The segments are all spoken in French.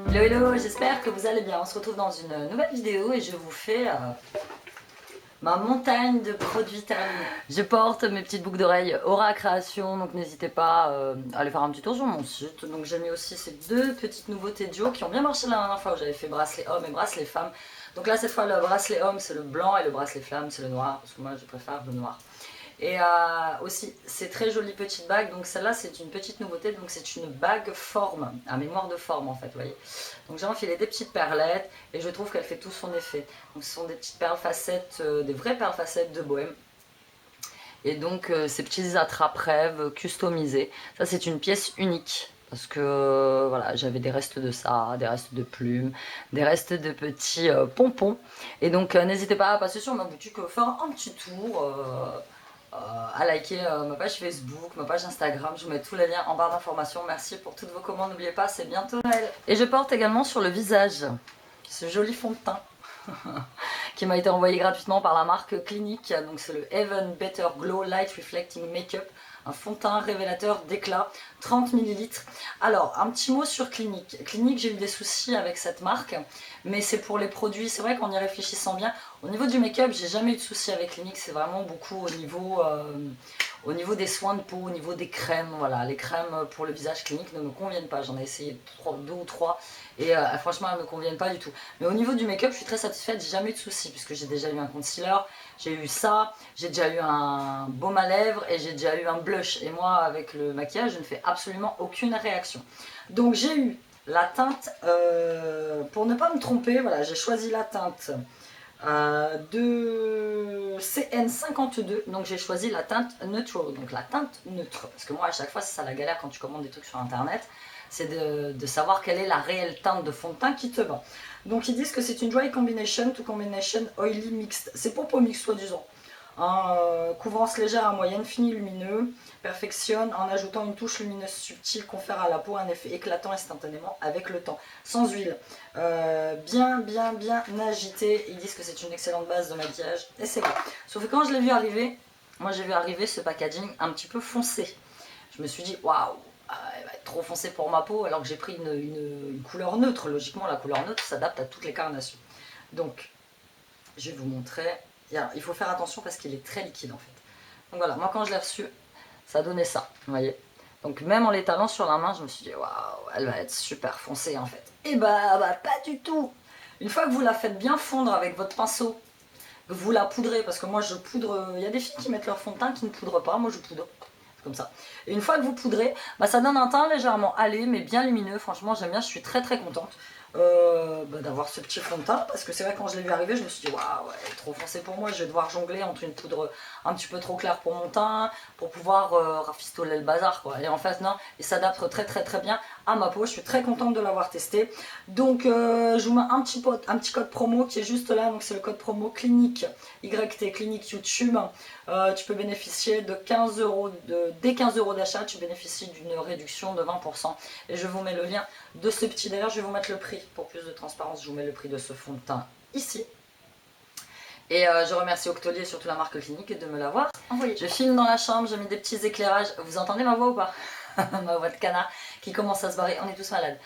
Hello hello, j'espère que vous allez bien. On se retrouve dans une nouvelle vidéo et je vous fais ma montagne de produits terminés. Je porte mes petites boucles d'oreilles Aura Création, donc n'hésitez pas à aller faire un petit tour sur mon site. Donc j'ai mis aussi ces deux petites nouveautés Joe qui ont bien marché la dernière fois où j'avais fait bracelet homme et bracelet femme. Donc là cette fois le bracelet homme c'est le blanc et le bracelet femme c'est le noir, parce que moi je préfère le noir. Et aussi, c'est très jolie petite bague. Donc celle-là, c'est une petite nouveauté. Donc c'est une bague forme, à mémoire de forme en fait, vous voyez. Donc j'ai enfilé des petites perlettes et je trouve qu'elle fait tout son effet. Donc ce sont des petites perles facettes, des vraies perles facettes de bohème. Et donc ces petits attrape-rêves customisés. Ça c'est une pièce unique. Parce que voilà, j'avais des restes de ça, des restes de plumes, des restes de petits pompons. Et donc n'hésitez pas à passer sur ma boutique, faire un petit tour. À liker ma page Facebook, ma page Instagram, je vous mets tous les liens en barre d'informations. Merci pour toutes vos commandes, n'oubliez pas, c'est bientôt Noël. Et je porte également sur le visage ce joli fond de teint qui m'a été envoyé gratuitement par la marque Clinique. Donc c'est le Even Better Glow Light Reflecting Makeup, un fond de teint révélateur d'éclat, 30 ml. Alors, un petit mot sur Clinique. Clinique, j'ai eu des soucis avec cette marque, mais c'est pour les produits. C'est vrai qu'en y réfléchissant bien, au niveau du make-up, j'ai jamais eu de soucis avec Clinique. C'est vraiment beaucoup au niveau des soins de peau, au niveau des crèmes. Voilà, les crèmes pour le visage Clinique ne me conviennent pas. J'en ai essayé deux ou trois et franchement, elles ne me conviennent pas du tout. Mais au niveau du make-up, je suis très satisfaite. J'ai jamais eu de soucis puisque j'ai déjà eu un concealer, j'ai eu ça, j'ai déjà eu un baume à lèvres et j'ai déjà eu un blush. Et moi, avec le maquillage, je ne fais absolument aucune réaction. Donc j'ai eu la teinte, pour ne pas me tromper, voilà, j'ai choisi la teinte de CN52, donc j'ai choisi la teinte Neutral, donc la teinte neutre, parce que moi à chaque fois c'est ça la galère quand tu commandes des trucs sur internet, c'est de savoir quelle est la réelle teinte de fond de teint qui te va. Donc ils disent que c'est une dry combination to combination oily mixed, c'est pour peau mixte soi-disant. Couvrance légère à moyenne, fini lumineux, perfectionne en ajoutant une touche lumineuse subtile, confère à la peau un effet éclatant instantanément avec le temps, sans huile, bien agité. Ils disent que c'est une excellente base de maquillage et c'est vrai. Sauf que quand je l'ai vu arriver, moi j'ai vu arriver ce packaging un petit peu foncé. Je me suis dit waouh, elle va être trop foncée pour ma peau alors que j'ai pris une couleur neutre. Logiquement la couleur neutre s'adapte à toutes les carnations. Donc je vais vous montrer. Il faut faire attention parce qu'il est très liquide en fait. Donc voilà, moi quand je l'ai reçu, ça donnait ça, vous voyez. Donc même en l'étalant sur la main, je me suis dit, waouh, elle va être super foncée en fait. Et bah pas du tout. Une fois que vous la faites bien fondre avec votre pinceau, que vous la poudrez, parce que moi je poudre, il y a des filles qui mettent leur fond de teint qui ne poudrent pas, moi je poudre. Comme ça. Et une fois que vous poudrez, bah ça donne un teint légèrement allé, mais bien lumineux. Franchement, j'aime bien, je suis très contente d'avoir ce petit fond de teint. Parce que c'est vrai, quand je l'ai vu arriver, je me suis dit, waouh, ouais, trop foncé pour moi. Je vais devoir jongler entre une poudre un petit peu trop claire pour mon teint, pour pouvoir rafistoler le bazar, quoi. Et en fait, non, il s'adapte très bien à ma peau. Je suis très contente de l'avoir testé. Donc, je vous mets un petit code promo qui est juste là. Donc, c'est le code promo Clinique, YT, Clinique YouTube. Tu peux bénéficier de 15 €, dès 15 € d'achat, tu bénéficies d'une réduction de 20%. Et je vous mets le lien de ce petit, d'ailleurs je vais vous mettre le prix pour plus de transparence, je vous mets le prix de ce fond de teint ici. Et je remercie Octoly et surtout la marque Clinique de me l'avoir envoyé. Je filme dans la chambre, j'ai mis des petits éclairages, vous entendez ma voix ou pas? Ma voix de canard qui commence à se barrer, on est tous malades.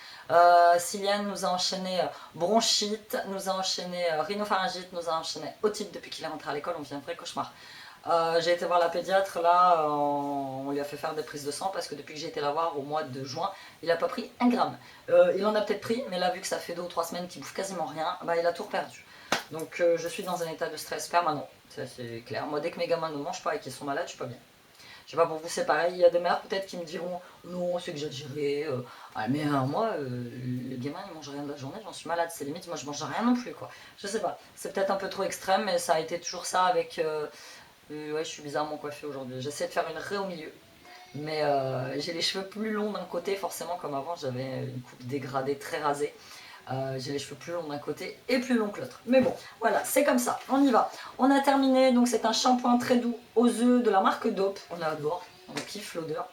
Siliane nous a enchaîné bronchite, nous a enchaîné rhinopharyngite, nous a enchaîné otite depuis qu'il est rentré à l'école, on vit un vrai cauchemar. J'ai été voir la pédiatre, là, on lui a fait faire des prises de sang parce que depuis que j'ai été la voir au mois de juin, il n'a pas pris 1 gramme. Il en a peut-être pris, mais là, vu que ça fait 2 ou 3 semaines qu'il bouffe quasiment rien, bah, il a tout perdu. Donc je suis dans un état de stress permanent, c'est clair. Moi, dès que mes gamins ne mangent pas et qu'ils sont malades, je suis pas bien. Je sais pas, pour vous c'est pareil, il y a des mères peut-être qui me diront non, c'est exagéré, mais moi, les gamins ils mangent rien de la journée, j'en suis malade, c'est limite, moi je mange rien non plus quoi. Je sais pas, c'est peut-être un peu trop extrême, mais ça a été toujours ça avec... ouais, je suis bizarrement coiffée aujourd'hui, j'essaie de faire une raie au milieu. Mais j'ai les cheveux plus longs d'un côté, forcément comme avant j'avais une coupe dégradée très rasée. J'ai les cheveux plus longs d'un côté et plus longs que l'autre. Mais bon, voilà, c'est comme ça, on y va. On a terminé, donc c'est un shampoing très doux aux œufs de la marque Dope. On adore, on kiffe l'odeur.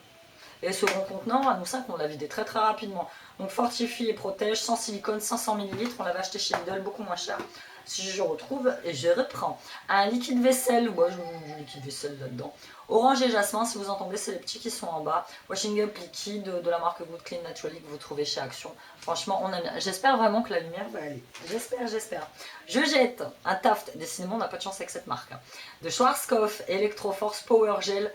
Et ce rond contenant, à nous 5, on l'a vidé très rapidement. Donc fortifie et protège, sans silicone, 500 ml. On l'avait acheté chez Lidl, beaucoup moins cher. Si je retrouve, je reprends. Un liquide vaisselle, moi je mets du liquide vaisselle là-dedans. Orange et jasmin, si vous entendez, c'est les petits qui sont en bas. Washing Up liquide de la marque Good Clean Naturally que vous trouvez chez Action. Franchement, on aime bien. J'espère vraiment que la lumière va aller. J'espère. Je jette un Taft. Décidément, on n'a pas de chance avec cette marque. De Schwarzkopf Electroforce Power Gel.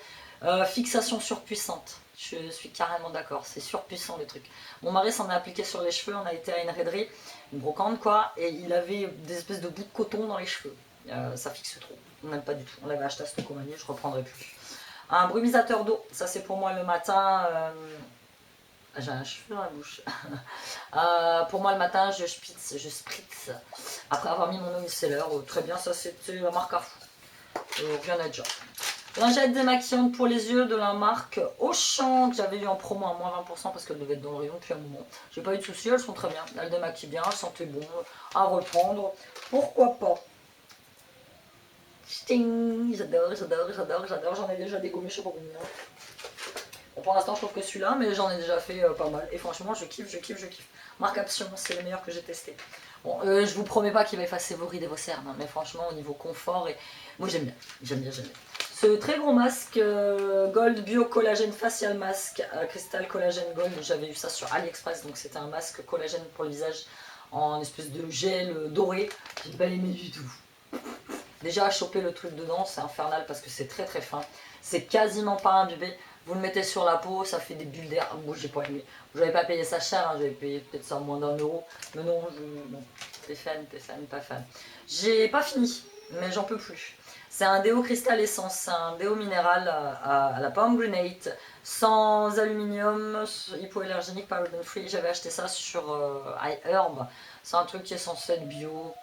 Fixation surpuissante. Je suis carrément d'accord, c'est surpuissant le truc. Mon mari s'en est appliqué sur les cheveux, on a été à une raiderie, une brocante quoi, et il avait des espèces de bouts de coton dans les cheveux. Ça fixe trop, on n'aime pas du tout. On l'avait acheté à Stocomanie, je reprendrai plus. Un brumisateur d'eau, ça c'est pour moi le matin. J'ai un cheveu dans la bouche. Pour moi le matin, je spritz. Après avoir mis mon eau micellaire, très bien, ça c'était la marque Carrefour. Rien à dire. Lingette démaquillante pour les yeux de la marque Auchan que j'avais eu en promo à moins 20% parce qu'elle devait être dans le rayon depuis un moment. J'ai pas eu de soucis, elles sont très bien. Elles démaquillent bien, elles sentaient bon à reprendre. Pourquoi pas? Sting, j'adore. J'en ai déjà dégommé, je sais pas combien. Bon, pour l'instant, je trouve que celui-là, mais j'en ai déjà fait pas mal. Et franchement, je kiffe. Marque Action, c'est le meilleur que j'ai testé. Bon, je vous promets pas qu'il va effacer vos rides et vos cernes, hein, mais franchement, au niveau confort, et moi j'aime bien. Ce très gros masque Gold Bio Collagène Facial Mask Crystal Collagène Gold, j'avais eu ça sur AliExpress, donc c'était un masque collagène pour le visage en espèce de gel doré. J'ai pas aimé du tout. Déjà à choper le truc dedans, c'est infernal parce que c'est très fin. C'est quasiment pas imbibé. Vous le mettez sur la peau, ça fait des bulles d'air. Moi j'ai pas aimé. Je n'avais pas payé ça cher, hein, j'avais payé peut-être ça moins d'1 euro. Mais non, t'es fan, pas fan. J'ai pas fini, mais j'en peux plus. C'est un déo cristal essence, c'est un déo minéral à la pomme grenade, sans aluminium, hypoallergénique, paraben free. J'avais acheté ça sur iHerb. C'est un truc qui est censé être bio,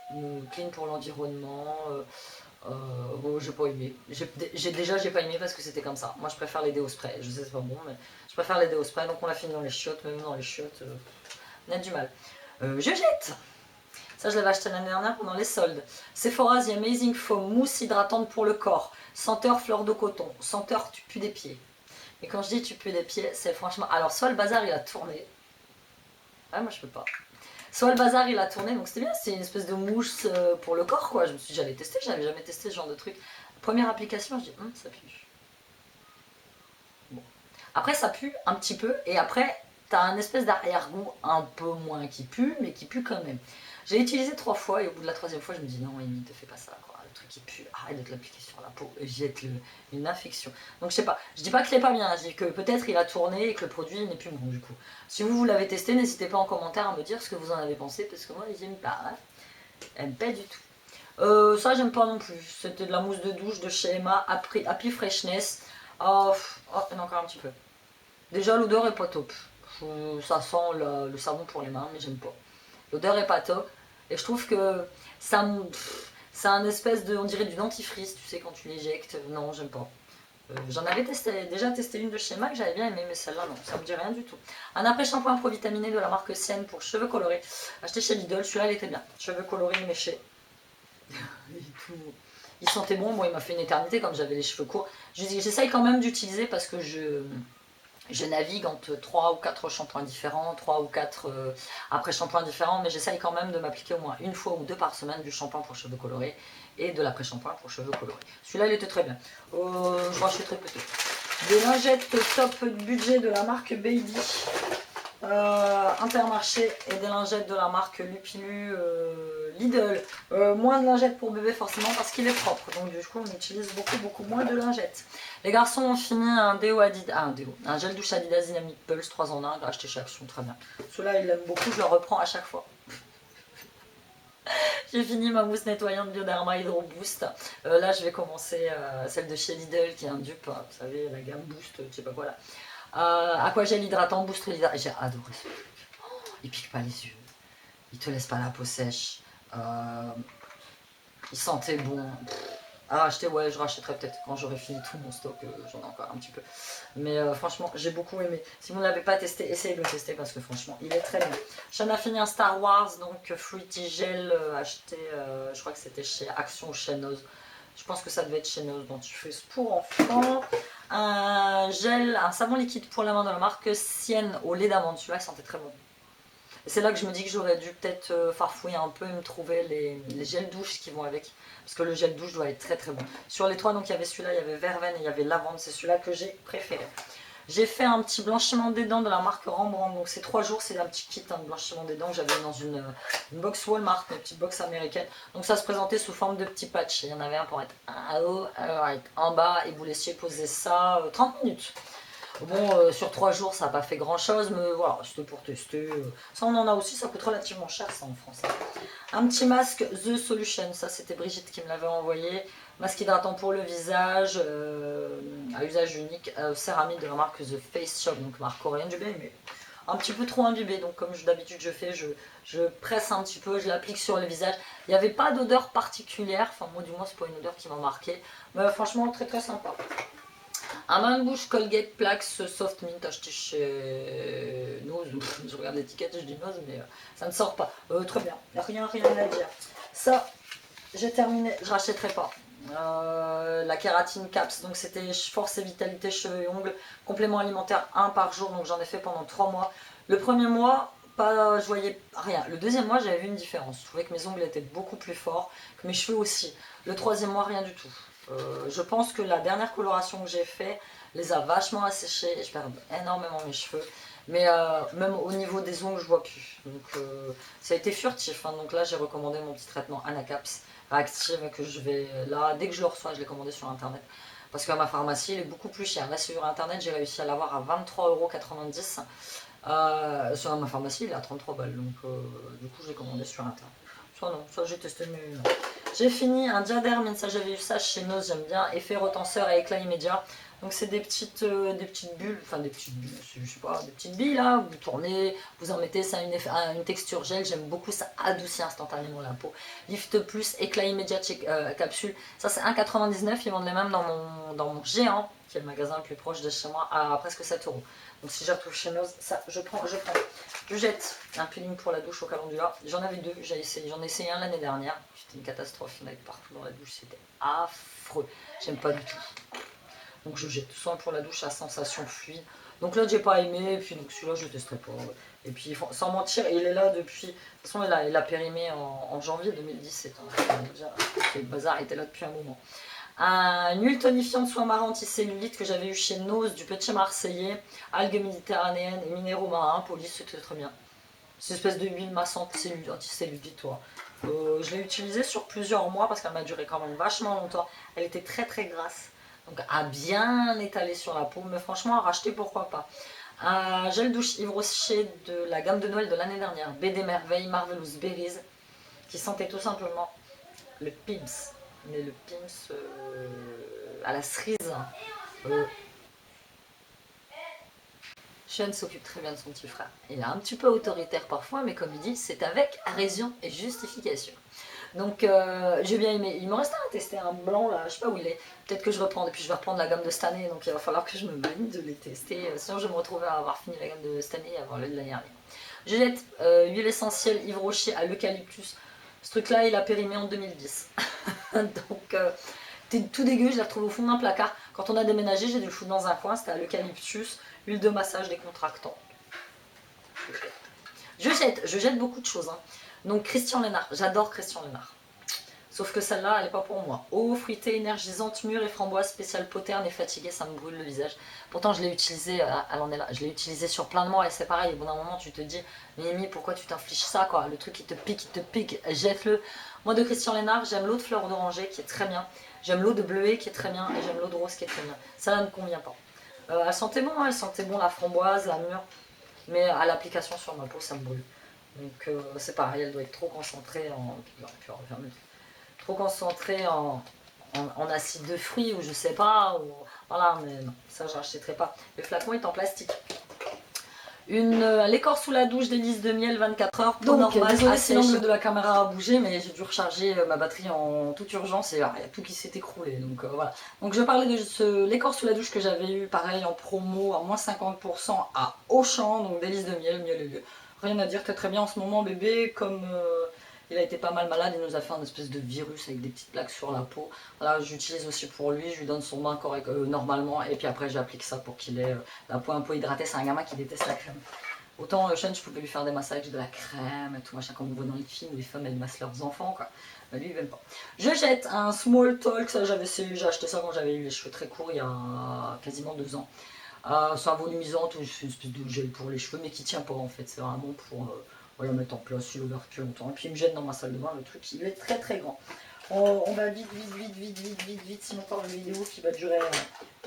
clean pour l'environnement. Bon, j'ai pas aimé. J'ai pas aimé parce que c'était comme ça. Moi, je préfère les déos spray. Je sais, c'est pas bon, mais je préfère les déos spray. Donc, on l'a fini dans les chiottes. Même dans les chiottes, on a du mal. Je jette. Ça, je l'avais acheté l'année dernière pendant les soldes. Sephora The Amazing Foam, mousse hydratante pour le corps. Senteur fleur de coton. Senteur tu pues des pieds. Et quand je dis tu pues des pieds, c'est franchement. Alors, soit le bazar il a tourné. Ah, moi, je peux pas. Soit le bazar il a tourné, donc c'était bien, c'est une espèce de mousse pour le corps quoi. Je me suis dit j'allais tester, je n'avais jamais testé ce genre de truc. Première application, je dis ça pue. Bon. Après ça pue un petit peu et après t'as un espèce d'arrière-goût un peu moins qui pue, mais qui pue quand même. J'ai utilisé 3 fois et au bout de la 3e fois je me dis non Amy, te fais pas ça quoi. Le truc qui pue, arrête de te l'appliquer sur la peau, jette une infection. Donc je sais pas, je dis pas qu'il est pas bien, je dis que peut-être il a tourné et que le produit n'est plus bon du coup. Si vous l'avez testé, n'hésitez pas en commentaire à me dire ce que vous en avez pensé parce que moi j'aime pas, hein. J'aime pas du tout. Ça j'aime pas non plus, c'était de la mousse de douche de chez Emma, Happy Freshness. Oh, il y en a encore un petit peu. Déjà l'odeur est pas top, ça sent le savon pour les mains mais j'aime pas. L'odeur est pas top et je trouve que ça... C'est un espèce de, on dirait du dentifrice, tu sais, quand tu l'éjectes. Non, j'aime pas. J'en avais déjà testé une de chez MAC, j'avais bien aimé, mais celle-là, non, ça me dit rien du tout. Un après-shampoing pro-vitaminé de la marque Sienne pour cheveux colorés. Acheté chez Lidl, celui-là, il était bien. Cheveux colorés, méchés. Il sentait bon, il m'a fait une éternité comme j'avais les cheveux courts. J'essaye quand même d'utiliser parce que je navigue entre 3 ou 4 shampoings différents, 3 ou 4 après-shampoings différents, mais j'essaye quand même de m'appliquer au moins 1 fois ou 2 par semaine du shampoing pour cheveux colorés et de l'après-shampoing pour cheveux colorés. Celui-là, il était très bien. Je rachèterai plutôt. Des lingettes top budget de la marque Baby. Intermarché et des lingettes de la marque Lupilu Lidl. Moins de lingettes pour bébé forcément parce qu'il est propre, donc du coup on utilise beaucoup moins de lingettes. Les garçons ont fini un déo Adidas, un gel douche Adidas Dynamic Pulse 3 en 1 acheté chez Action, très bien. Celui-là il l'aime beaucoup, je le reprends à chaque fois. J'ai fini ma mousse nettoyante Bioderma Hydro Boost. Là je vais commencer celle de chez Lidl qui est un dupe, vous savez la gamme Boost, je sais pas quoi là. Aquagel hydratant, booster hydratant. J'ai adoré ce truc. Il pique pas les yeux. Il te laisse pas la peau sèche. Il sentait bon. Ouais, je rachèterai peut-être quand j'aurai fini tout mon stock. J'en ai encore un petit peu. Mais franchement, j'ai beaucoup aimé. Si vous ne l'avez pas testé, essayez de le tester parce que franchement, il est très bien. J'en ai fini un Star Wars, donc Fruity Gel acheté, je crois que c'était chez Action ou chez Nose. Je pense que ça devait être chez Nose dentifrice pour enfants. Un gel, un savon liquide pour la main de la marque Sienne au lait d'amande. Celui-là, il sentait très bon. Et c'est là que je me dis que j'aurais dû peut-être farfouiller un peu et me trouver les gels douche qui vont avec. Parce que le gel douche doit être très très bon. Sur les trois, donc il y avait celui-là, il y avait verveine et il y avait lavande. C'est celui-là que j'ai préféré. J'ai fait un petit blanchiment des dents de la marque Rembrandt. Donc c'est 3 jours, c'est un petit kit de blanchiment des dents que j'avais dans une box Walmart, une petite box américaine. Donc ça se présentait sous forme de petits patchs. Il y en avait un pour être en haut, en bas, et vous laissiez poser ça 30 minutes. Bon, sur 3 jours, ça n'a pas fait grand chose, mais voilà, c'était pour tester. Ça, on en a aussi, ça coûte relativement cher, ça en France. Un petit masque The Solution, ça c'était Brigitte qui me l'avait envoyé. Masque hydratant pour le visage, à usage unique, céramique de la marque The Face Shop, donc marque coréenne, j'ai bien aimé. Un petit peu trop imbibé, donc comme d'habitude je fais, je presse un petit peu, je l'applique sur le visage. Il n'y avait pas d'odeur particulière, enfin moi du moins c'est pas une odeur qui m'a marqué, mais franchement très très sympa. Un bain de bouche Colgate Plax Soft Mint acheté chez Nose. Je regarde l'étiquette et je dis Nose, mais ça ne sort pas. Très bien, rien à dire. Ça, j'ai terminé, je rachèterai pas. La kératine Caps, donc c'était force et vitalité cheveux et ongles, complément alimentaire 1 par jour, donc j'en ai fait pendant 3 mois. Le premier mois, pas, je voyais rien. Le deuxième mois, j'avais vu une différence. Je trouvais que mes ongles étaient beaucoup plus forts, que mes cheveux aussi. Le troisième mois, rien du tout. Je pense que la dernière coloration que j'ai fait les a vachement asséchés et je perds énormément mes cheveux. Mais même au niveau des ongles, je vois plus. Donc ça a été furtif. Hein. Donc là, j'ai recommandé mon petit traitement Anacaps Active que je vais là, dès que je le reçois, je l'ai commandé sur internet. Parce qu'à ma pharmacie, il est beaucoup plus cher. Là, sur internet, j'ai réussi à l'avoir à 23,90 €. Sur ma pharmacie, il est à 33 balles. Donc du coup, je l'ai commandé sur internet. Ça non, ça j'ai testé, mais non. J'ai fini un diadème, ça j'avais eu ça chez Nose, j'aime bien, effet retenseur et éclat immédiat. Donc c'est des petites bulles, enfin des petites bulles, je sais pas, des petites billes là, vous tournez, vous en mettez, ça a une texture gel, j'aime beaucoup, ça adoucit instantanément la peau. Lift Plus, éclat immédiat capsule, ça c'est 1,99 €, ils vendent les mêmes dans mon Géant, qui est le magasin le plus proche de chez moi, à presque 7 €. Donc si je retrouve chez Nose, ça je prends. Je jette un peeling pour la douche au calendula. J'en avais 2, j'en ai essayé un l'année dernière. C'était une catastrophe, il y en avait partout dans la douche, c'était affreux. J'aime pas du tout. Donc je jette. Soit pour la douche à sensation fluide. Donc là j'ai pas aimé, et puis donc celui-là je testerai pas. Et puis sans mentir, il est là depuis. De toute façon il a périmé en janvier 2017. Hein. Déjà, le bazar était là depuis un moment. Une huile tonifiante soin marrant anti-cellulite que j'avais eu chez Nose du Petit Marseillais, algues méditerranéennes et minéraux marins, police, c'était très bien. C'est une espèce de huile massante anti-cellulite, toi. Je l'ai utilisée sur plusieurs mois parce qu'elle m'a duré quand même vachement longtemps. Elle était très très grasse, donc à bien étaler sur la peau, mais franchement à racheter pourquoi pas. Un gel douche Yves Rocher de la gamme de Noël de l'année dernière, BD Merveille Marvelous Berries, qui sentait tout simplement le Pims, mais le Pims à la cerise. Sean s'occupe très bien de son petit frère. Il est un petit peu autoritaire parfois, mais comme il dit, c'est avec raison et justification. Donc j'ai bien aimé. Il me reste à tester un blanc là, je sais pas où il est. Peut-être que je reprends, et puis je vais reprendre la gamme de cette année, donc il va falloir que je me manie de les tester. Sinon je vais me retrouver à avoir fini la gamme de cette année et avoir le de l'année dernière. Je jette huile essentielle Yves Rocher à l'eucalyptus. Ce truc là il a périmé en 2010. Donc c'était tout dégueu, je l'ai retrouvé au fond d'un placard. Quand on a déménagé, j'ai dû le foutre dans un coin, c'était à l'eucalyptus, huile de massage décontractant. Je jette beaucoup de choses. Hein. Donc Christian Lénard, j'adore Christian Lénard. Sauf que celle-là, elle n'est pas pour moi. Eau fruitée, énergisante, mûre et framboise, spéciale poterne et fatiguée, ça me brûle le visage. Pourtant, je l'ai utilisé, elle en est là, je l'ai utilisé sur plein de mois et c'est pareil. Au bout d'un moment, tu te dis, mais Amy, pourquoi tu t'infliges ça quoi? Le truc, il te pique, jette-le. Moi, de Christian Lénard, j'aime l'eau de fleur d'oranger qui est très bien. J'aime l'eau de bleuet qui est très bien et j'aime l'eau de rose qui est très bien. Ça ne me convient pas. Elle sentait bon, hein, elle sentait bon la framboise, la mûre, mais à l'application sur ma peau, ça me brûle. Donc c'est pareil, elle doit être trop concentrée en acide de fruits ou je sais pas. Ou, voilà, mais non, ça je rachèterai pas. Le flacon est en plastique. L'écorce sous la douche d'Élise de miel 24 heures. Donc, désolé si l'angle de la caméra a bougé, mais j'ai dû recharger ma batterie en toute urgence et il y a tout qui s'est écroulé. Donc voilà. Donc je parlais de l'écorce sous la douche que j'avais eu, pareil en promo à moins 50% à Auchan, donc d'Élise de miel, miel et lieu. Rien à dire, très bien en ce moment, bébé, comme il a été pas mal malade, il nous a fait un espèce de virus avec des petites plaques sur la peau. Voilà, j'utilise aussi pour lui, je lui donne son bain correct, normalement, et puis après j'applique ça pour qu'il ait la peau un peu hydratée. C'est un gamin qui déteste la crème. Autant Sean, je pouvais lui faire des massages avec de la crème et tout machin, comme on voit dans les films où les femmes elles massent leurs enfants, quoi. Mais lui, il n'aime pas. Je jette un Small Talk, ça j'ai acheté ça quand j'avais eu les cheveux très courts il y a quasiment 2 ans. C'est un volumisant, c'est une espèce de gel pour les cheveux, mais qui tient pas en fait. C'est vraiment pour voilà, mettre en place, il ouvert depuis longtemps. Et puis il me gêne dans ma salle de bain, le truc, il est très très grand. On va vite, sinon par la vidéo qui va durer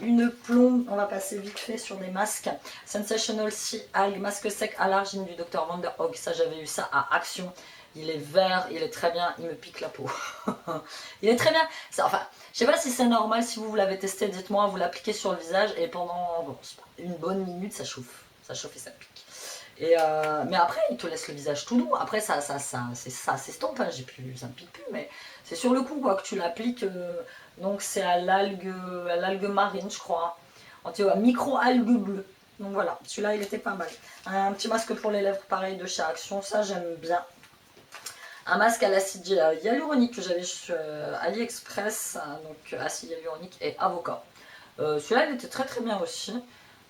une plombe. On va passer vite fait sur des masques. Sensational Sea Alg, masque sec à l'argine du Dr. Van der Hoog. Ça, j'avais eu ça à Action. Il est vert, il est très bien, il me pique la peau. Il est très bien. Enfin, je sais pas si c'est normal, si vous l'avez testé, dites-moi, vous l'appliquez sur le visage et pendant bon, une bonne minute, ça chauffe. Ça chauffe et ça pique. Mais après, il te laisse le visage tout doux. Après, ça s'estompe, hein, ça me pique plus, mais c'est sur le coup quoi, que tu l'appliques. Donc c'est à l'algue marine, je crois. Micro-algue bleue. Donc voilà, celui-là, il était pas mal. Un petit masque pour les lèvres, pareil, de chez Action, ça j'aime bien. Un masque à l'acide hyaluronique que j'avais sur AliExpress, donc acide hyaluronique et avocat. Celui-là, il était très très bien aussi.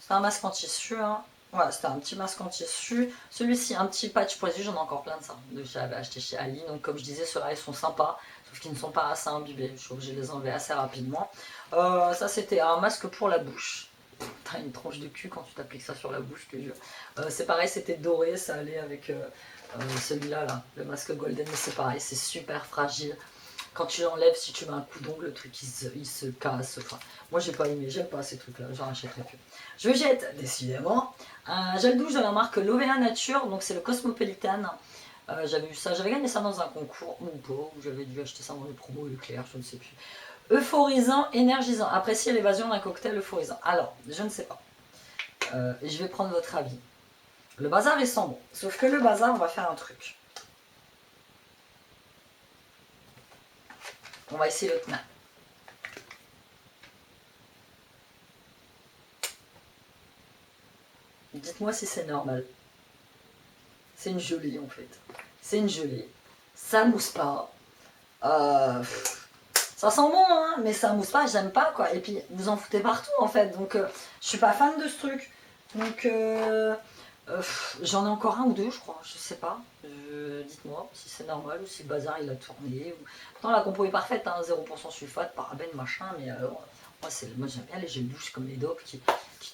C'est un masque en tissu, hein. Voilà, c'était un petit masque en tissu. Celui-ci, un petit patch pour les yeux, j'en ai encore plein de ça. J'avais acheté chez Ali. Donc, comme je disais, ceux-là, ils sont sympas. Sauf qu'ils ne sont pas assez imbibés. Je suis obligée de les enlever assez rapidement. Ça, c'était un masque pour la bouche. T'as une tranche de cul quand tu t'appliques ça sur la bouche, je te jure. C'est pareil, c'était doré. Ça allait avec celui-là, là, le masque golden. Mais c'est pareil, c'est super fragile. Quand tu l'enlèves, si tu mets un coup d'ongle, le truc il se casse. Enfin, moi j'ai pas aimé, j'aime pas ces trucs-là, j'en achèterai plus. Je jette, décidément, un gel douche de la marque Lovea Nature, donc c'est le Cosmopolitan. J'avais eu ça, j'avais gagné ça dans un concours, ou pas, ou j'avais dû acheter ça dans les promos Leclerc, je ne sais plus. Euphorisant, énergisant, appréciez l'évasion d'un cocktail euphorisant. Alors, je ne sais pas. Je vais prendre votre avis. Le bazar est sans bon, sauf que le bazar, on va faire un truc. On va essayer l'autre main. Dites-moi si c'est normal. C'est une gelée en fait. C'est une gelée. Ça mousse pas. Ça sent bon, hein, mais ça mousse pas, j'aime pas quoi. Et puis vous en foutez partout en fait. Donc je suis pas fan de ce truc. Donc j'en ai encore un ou deux, je crois. Je sais pas. Dites-moi si c'est normal ou si le bazar il a tourné. Pourtant la compo est parfaite, hein, 0% sulfate, parabène, machin, mais moi j'aime bien les gels douches comme les DOP qui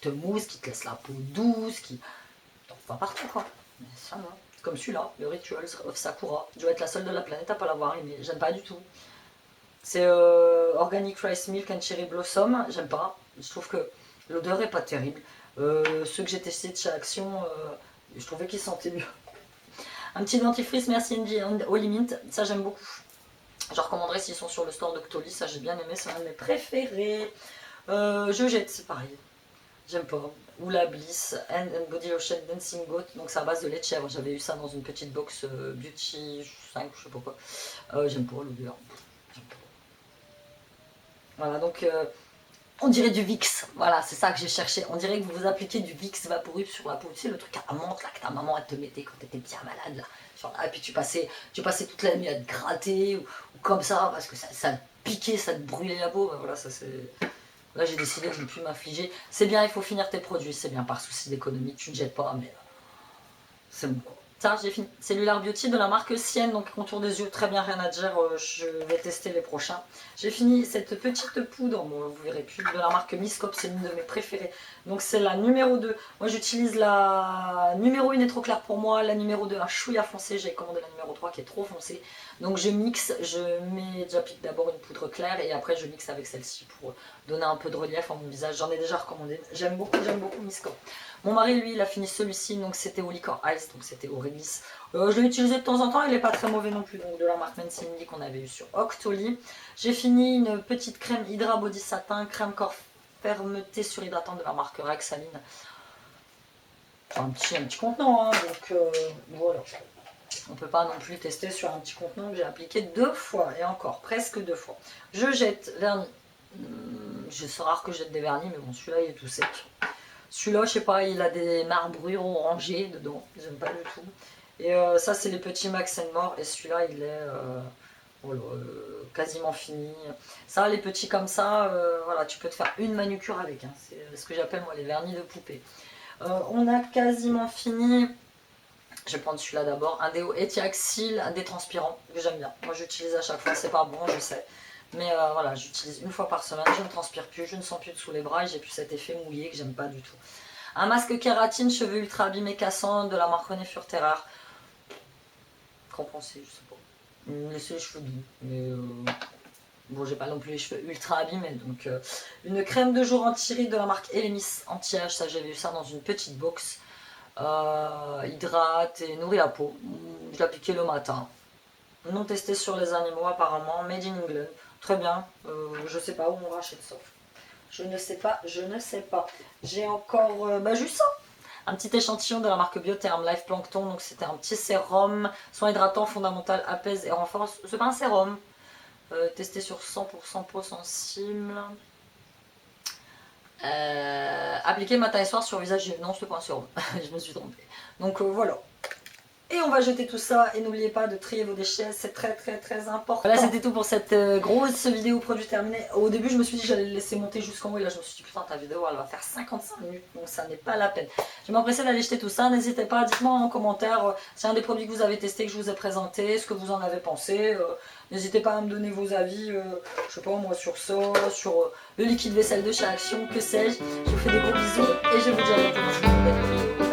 te moussent, qui te laissent la peau douce, qui t'en va partout quoi. Mais ça non. Comme celui-là, le Rituals of Sakura. Je dois être la seule de la planète à pas l'avoir aimé. J'aime pas du tout. C'est Organic Rice Milk and Cherry Blossom. J'aime pas. Je trouve que l'odeur est pas terrible. Ceux que j'ai testés de chez Action, je trouvais qu'ils sentaient mieux. Un petit dentifrice Merci Angie Holy Mint. Ça j'aime beaucoup. Je recommanderais s'ils sont sur le store d'Octoly. Ça j'ai bien aimé. C'est un de mes préférés. Je jette, c'est pareil. J'aime pas. Ou la Bliss and Body Lotion Dancing Goat, donc c'est à base de lait de chèvre. J'avais eu ça dans une petite box Beauty 5, je sais pas quoi. J'aime pas l'odeur. Voilà, donc on dirait du Vicks. Voilà, c'est ça que j'ai cherché. On dirait que vous appliquez du Vicks Vaporub sur la peau. Tu sais, le truc à la menthe là, que ta maman elle te mettait quand t'étais bien malade là. Et puis tu passais toute la nuit à te gratter ou comme ça parce que ça te piquait, ça te brûlait la peau. Ben voilà, ça c'est. Là, j'ai décidé de ne plus m'affliger. C'est bien, il faut finir tes produits. C'est bien, par souci d'économie. Tu ne jettes pas, mais c'est bon. Ça, j'ai fini. Cellular Beauty de la marque Sienne, donc contour des yeux, très bien, rien à dire. Je vais tester les prochains. J'ai fini cette petite poudre, bon, vous verrez plus, de la marque Miscop, c'est l'une de mes préférées. Donc c'est la numéro 2. Moi, j'utilise la numéro 1 est trop claire pour moi. La numéro 2, un chouïa foncé. J'ai commandé la numéro 3 qui est trop foncée. Donc je mixe, j'applique d'abord une poudre claire et après je mixe avec celle-ci pour donner un peu de relief à mon visage. J'en ai déjà recommandé. J'aime beaucoup Miscop. Mon mari, lui, il a fini celui-ci, donc c'était au Licor Ice, donc c'était au Réglisse. Je l'ai utilisé de temps en temps, il n'est pas très mauvais non plus, donc de la marque Mencindy qu'on avait eu sur Octoly. J'ai fini une petite crème Hydra Body Satin, crème corps fermeté surhydratant de la marque Rexaline. Un petit contenant, hein, donc voilà. On ne peut pas non plus tester sur un petit contenant que j'ai appliqué 2 fois, et encore, presque 2 fois. Je jette vernis. C'est rare que je jette des vernis, mais bon, celui-là il est tout sec. Celui-là, je sais pas, il a des marbrures orangées dedans, j'aime pas du tout. Et ça, c'est les petits Max More, et celui-là, il est voilà, quasiment fini. Ça, les petits comme ça, voilà, tu peux te faire une manucure avec. Hein. C'est ce que j'appelle moi les vernis de poupée. On a quasiment fini. Je vais prendre celui-là d'abord, un déo Etiaxil, un détranspirant que j'aime bien. Moi j'utilise à chaque fois, c'est pas bon, je sais. Mais voilà, j'utilise une fois par semaine, je ne transpire plus, je ne sens plus de sous les bras et j'ai plus cet effet mouillé que j'aime pas du tout. Un masque kératine, cheveux ultra abîmés cassants de la marque René Furterer. Qu'en pensez, je sais pas. Laissez les cheveux doux, mais bon, j'ai pas non plus les cheveux ultra abîmés. Donc une crème de jour anti-rides de la marque Elemis anti-âge, ça j'avais vu ça dans une petite box. Hydrate et nourrit la peau. Je l'appliquais le matin. Non testé sur les animaux apparemment, made in England. Très bien, je sais pas où on rachète ça. Je ne sais pas, je ne sais pas. J'ai encore juste ça. Un petit échantillon de la marque Biotherm Life Plankton. Donc c'était un petit sérum, soin hydratant, fondamental, apaise et renforce. C'est pas un sérum. Testé sur 100% peau sensible. Appliquer matin et soir sur le visage. Non, c'est pas un sérum. Je me suis trompée. Donc voilà. Et on va jeter tout ça et n'oubliez pas de trier vos déchets, c'est très très très important. Voilà, c'était tout pour cette grosse vidéo produit terminée. Au début je me suis dit que j'allais le laisser monter jusqu'en haut et là je me suis dit putain ta vidéo elle va faire 55 minutes donc ça n'est pas la peine. Je vais m'empresser d'aller jeter tout ça, n'hésitez pas, dites-moi en commentaire si un des produits que vous avez testé, que je vous ai présenté, ce que vous en avez pensé. N'hésitez pas à me donner vos avis, je sais pas moi sur ça, sur le liquide vaisselle de chez Action, que sais-je. Je vous fais des gros bisous et je vous dis à bientôt dans une nouvelle vidéo.